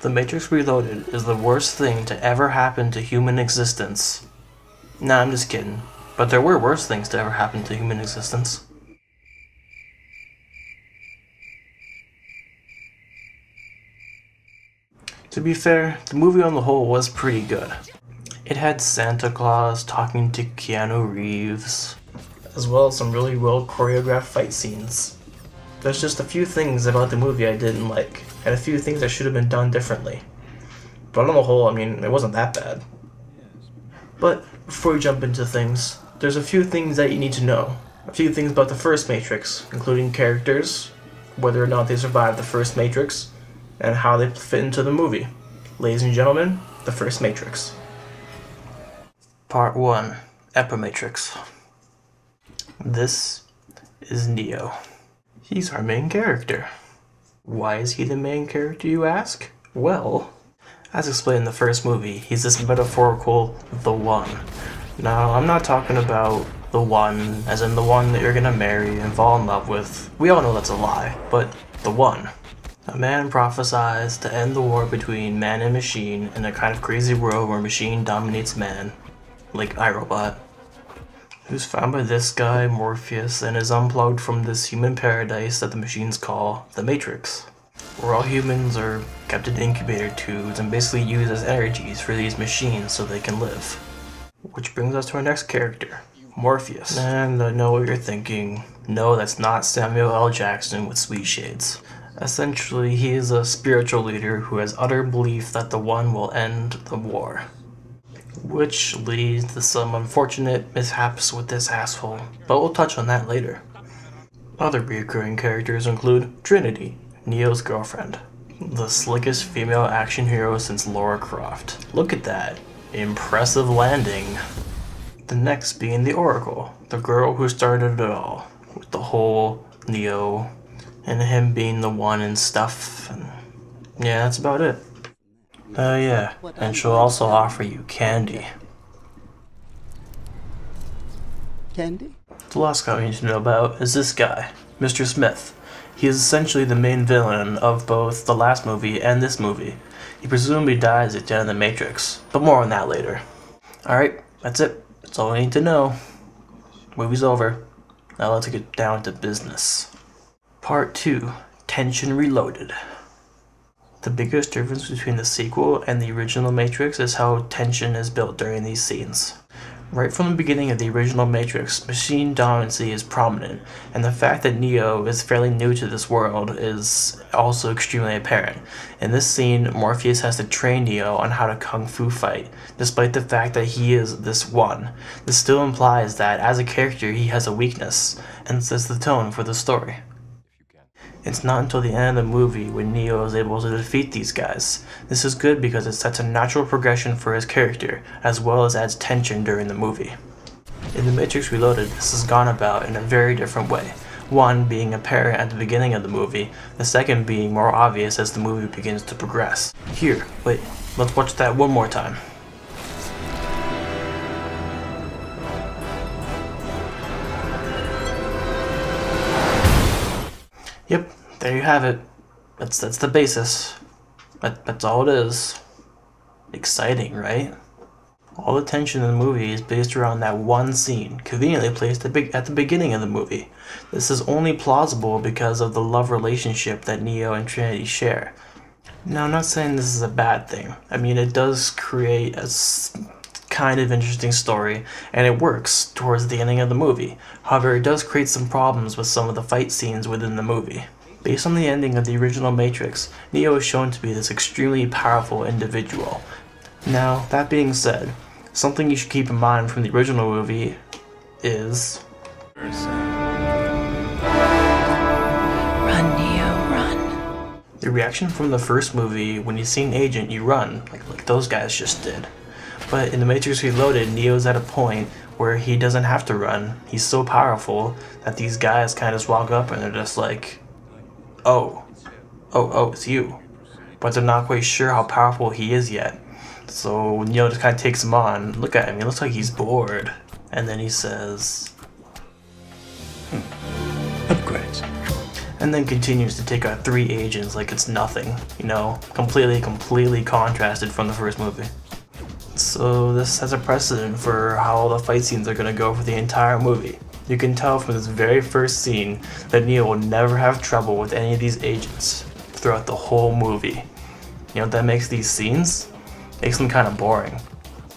The Matrix Reloaded is the worst thing to ever happen to human existence. Nah, I'm just kidding. But there were worse things to ever happen to human existence. To be fair, the movie on the whole was pretty good. It had Santa Claus talking to Keanu Reeves, as well as some really well choreographed fight scenes. There's just a few things about the movie I didn't like, and a few things that should have been done differently. But on the whole, I mean, it wasn't that bad. But before we jump into things, there's a few things that you need to know. A few things about the first Matrix, including characters, whether or not they survived the first Matrix, and how they fit into the movie. Ladies and gentlemen, the first Matrix. Part 1. Epimatrix. This is Neo. He's our main character. Why is he the main character, you ask? Well, as explained in the first movie, he's this metaphorical The One. Now, I'm not talking about the one, as in the one that you're gonna marry and fall in love with. We all know that's a lie, but the one. A man prophesies to end the war between man and machine in a kind of crazy world where machine dominates man, like iRobot, who's found by this guy, Morpheus, and is unplugged from this human paradise that the machines call the Matrix, where all humans are kept in incubator tubes and basically used as energies for these machines so they can live. Which brings us to our next character, Morpheus. And I know what you're thinking. No, that's not Samuel L. Jackson with sweet shades. Essentially, he is a spiritual leader who has utter belief that the One will end the war. Which leads to some unfortunate mishaps with this asshole, but we'll touch on that later. Other recurring characters include Trinity, Neo's girlfriend, the slickest female action hero since Lara Croft. Look at that. Impressive landing. The next being the Oracle, the girl who started it all, with the whole Neo and him being the one and stuff, and yeah, that's about it. Yeah, and she'll also offer you candy. Candy? The last guy we need to know about is this guy, Mr. Smith. He is essentially the main villain of both the last movie and this movie. He presumably dies at the end of the Matrix, but more on that later. Alright, that's it. That's all we need to know. Movie's over. Now let's get down to business. Part 2. Tension Reloaded. The biggest difference between the sequel and the original Matrix is how tension is built during these scenes. Right from the beginning of the original Matrix, machine dominancy is prominent, and the fact that Neo is fairly new to this world is also extremely apparent. In this scene, Morpheus has to train Neo on how to kung fu fight, despite the fact that he is this one. This still implies that, as a character, he has a weakness, and sets the tone for the story. It's not until the end of the movie when Neo is able to defeat these guys. This is good because it sets a natural progression for his character, as well as adds tension during the movie. In The Matrix Reloaded, this is gone about in a very different way. One being apparent at the beginning of the movie, the second being more obvious as the movie begins to progress. Here, wait, let's watch that one more time. Yep, there you have it. That's the basis. That's all it is. Exciting, right? All the tension in the movie is based around that one scene, conveniently placed at the beginning of the movie. This is only plausible because of the love relationship that Neo and Trinity share. Now, I'm not saying this is a bad thing. I mean, it does create a kind of interesting story, and it works towards the ending of the movie. However, it does create some problems with some of the fight scenes within the movie. Based on the ending of the original Matrix, Neo is shown to be this extremely powerful individual. Now, that being said, something you should keep in mind from the original movie is... Run, Neo, run. The reaction from the first movie, when you see an agent, you run, like those guys just did. But in The Matrix Reloaded, Neo's at a point where he doesn't have to run. He's so powerful that these guys kind of just walk up and they're just like, oh, it's you. But they're not quite sure how powerful he is yet. So Neo just kind of takes him on. Look at him, he looks like he's bored. And then he says, Upgrades. and then continues to take out 3 agents like it's nothing, you know, completely contrasted from the first movie. So this has a precedent for how the fight scenes are going to go for the entire movie. You can tell from this very first scene that Neo will never have trouble with any of these agents throughout the whole movie. You know what that makes these scenes? Makes them kind of boring.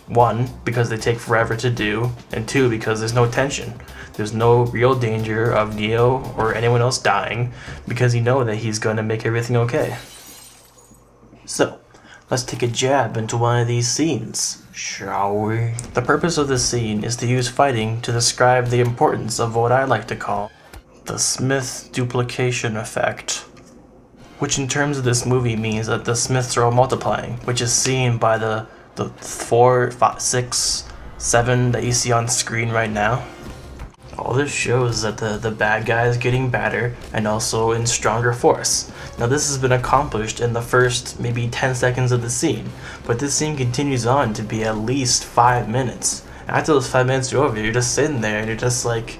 1, because they take forever to do, and 2, because there's no tension. There's no real danger of Neo or anyone else dying, because you know that he's going to make everything okay. So, let's take a jab into one of these scenes, shall we? The purpose of this scene is to use fighting to describe the importance of what I like to call the Smith duplication effect, which in terms of this movie means that the Smiths are all multiplying, which is seen by the 4, 5, 6, 7 that you see on screen right now. All this shows that the bad guy is getting badder and also in stronger force. Now this has been accomplished in the first maybe 10 seconds of the scene, but this scene continues on to be at least 5 minutes. After those 5 minutes are over, you're just sitting there and you're just like,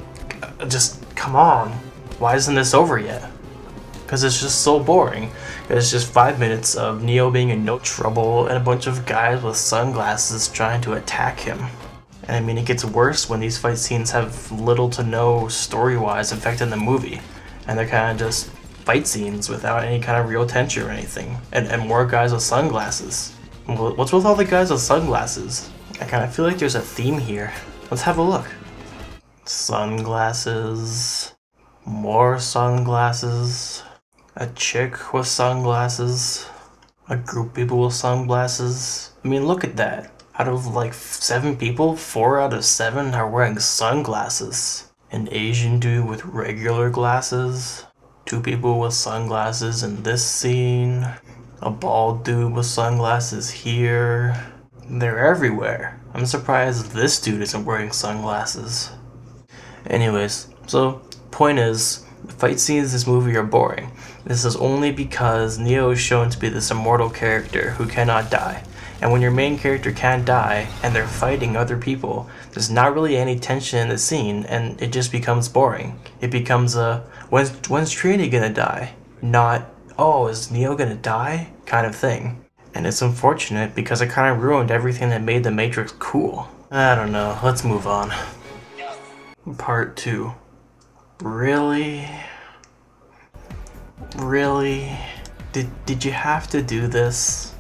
just come on, why isn't this over yet? Because it's just so boring. It's just 5 minutes of Neo being in no trouble and a bunch of guys with sunglasses trying to attack him. And I mean, it gets worse when these fight scenes have little to no story-wise effect in the movie. And they're kind of just fight scenes without any kind of real tension or anything. And more guys with sunglasses. What's with all the guys with sunglasses? I kind of feel like there's a theme here. Let's have a look. Sunglasses. More sunglasses. A chick with sunglasses. A group of people with sunglasses. I mean, look at that. Out of like 7 people, 4 out of 7 are wearing sunglasses. An Asian dude with regular glasses. 2 people with sunglasses in this scene. A bald dude with sunglasses here. They're everywhere. I'm surprised this dude isn't wearing sunglasses. Anyways, so point is, the fight scenes in this movie are boring. This is only because Neo is shown to be this immortal character who cannot die. And when your main character can't die and they're fighting other people, there's not really any tension in the scene and it just becomes boring. It becomes a, when's Trinity gonna die? Not, oh, is Neo gonna die? Kind of thing. And it's unfortunate because it kind of ruined everything that made The Matrix cool. I don't know, let's move on. Part 2. Really? Really? Did you have to do this?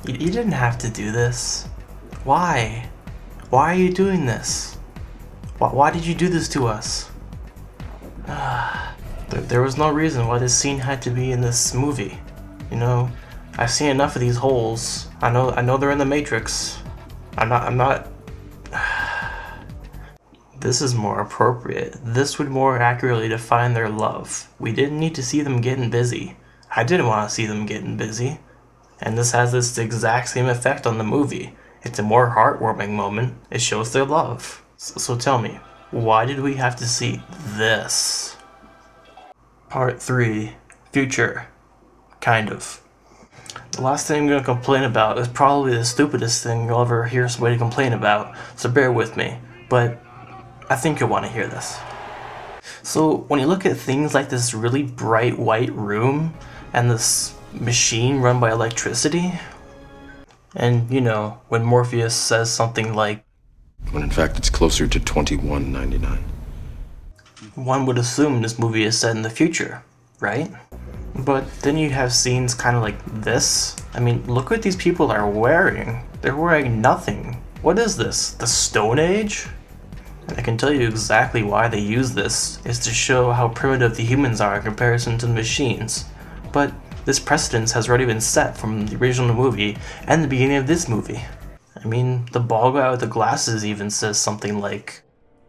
You didn't have to do this. Why? Why are you doing this? Why did you do this to us? There was no reason why this scene had to be in this movie. You know, I've seen enough of these holes. I know they're in the Matrix. I'm not. This is more appropriate. This would more accurately define their love. We didn't need to see them getting busy. I didn't want to see them getting busy. And this has this exact same effect on the movie. It's a more heartwarming moment. It shows their love. So tell me, why did we have to see this? Part 3. Future. Kind of. The last thing I'm going to complain about is probably the stupidest thing you'll ever hear somebody complain about, so bear with me. But I think you'll want to hear this. So when you look at things like this really bright white room and this machine run by electricity, and you know, when Morpheus says something like, when in fact it's closer to 2199. One would assume this movie is set in the future, right? But then you have scenes kind of like this. I mean, look what these people are wearing. They're wearing nothing. What is this? The Stone Age? And I can tell you exactly why they use this, is to show how primitive the humans are in comparison to the machines. But this precedence has already been set from the original movie and the beginning of this movie. I mean, the bald guy with the glasses even says something like,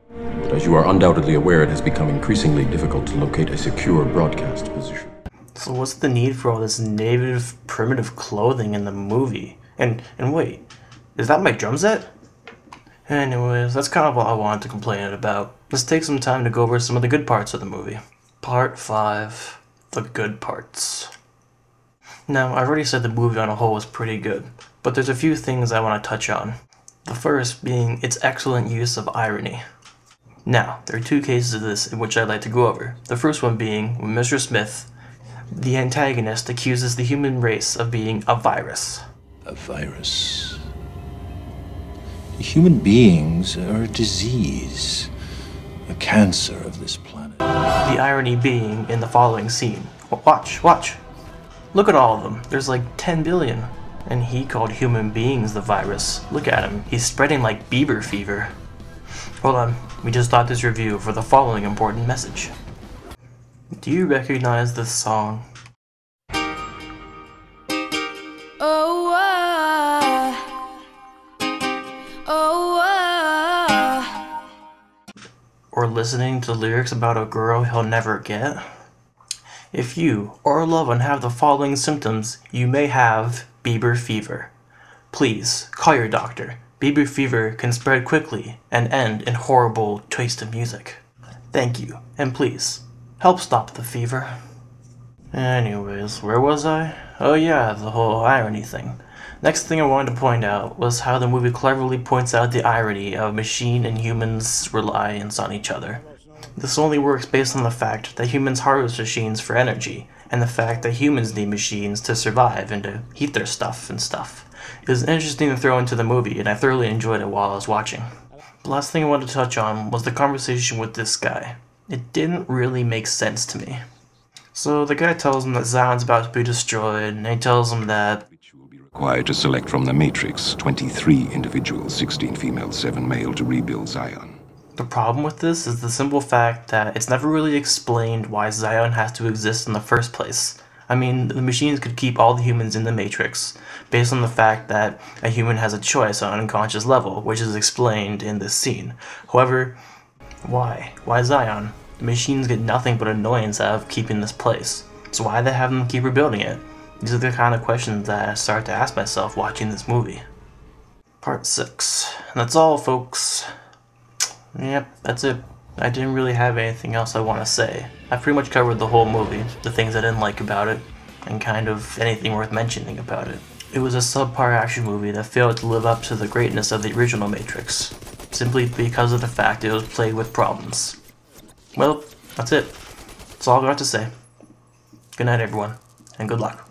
But as you are undoubtedly aware, it has become increasingly difficult to locate a secure broadcast position. so what's the need for all this native, primitive clothing in the movie? And wait, is that my drum set? Anyways, that's kind of all I wanted to complain about. Let's take some time to go over some of the good parts of the movie. Part 5. The good parts. Now, I've already said the movie on a whole was pretty good, but there's a few things I want to touch on. The first being its excellent use of irony. Now, there are two cases of this in which I'd like to go over. The first one being when Mr. Smith, the antagonist, accuses the human race of being a virus. A virus. Human beings are a disease, a cancer of this planet. The irony being in the following scene. Watch. Look at all of them. There's like 10 billion. And he called human beings the virus. Look at him. He's spreading like Bieber fever. Hold on. We just thought this review for the following important message. Do you recognize this song? Or listening to lyrics about a girl he'll never get? If you or a loved one have the following symptoms, you may have Bieber fever. Please, call your doctor. Bieber fever can spread quickly and end in horrible twisted music. Thank you, and please, help stop the fever. Anyways, where was I? Oh yeah, the whole irony thing. Next thing I wanted to point out was how the movie cleverly points out the irony of machine and humans' reliance on each other. This only works based on the fact that humans harvest machines for energy, and the fact that humans need machines to survive and to heat their stuff and stuff. It was interesting to throw into the movie, and I thoroughly enjoyed it while I was watching. The last thing I wanted to touch on was the conversation with this guy. It didn't really make sense to me. So the guy tells him that Zion's about to be destroyed, and he tells him that required to select from the Matrix 23 individuals, 16 female, 7 male, to rebuild Zion. The problem with this is the simple fact that it's never really explained why Zion has to exist in the first place. I mean, the machines could keep all the humans in the Matrix, based on the fact that a human has a choice on an unconscious level, which is explained in this scene. However, why? Why Zion? The machines get nothing but annoyance out of keeping this place. So why they have them keep rebuilding it? These are the kind of questions that I start to ask myself watching this movie. Part 6. That's all, folks. Yep, that's it. I didn't really have anything else I want to say. I pretty much covered the whole movie, the things I didn't like about it, and kind of anything worth mentioning about it. It was a subpar action movie that failed to live up to the greatness of the original Matrix, simply because of the fact it was plagued with problems. Well, that's it. That's all I got to say. Good night, everyone, and good luck.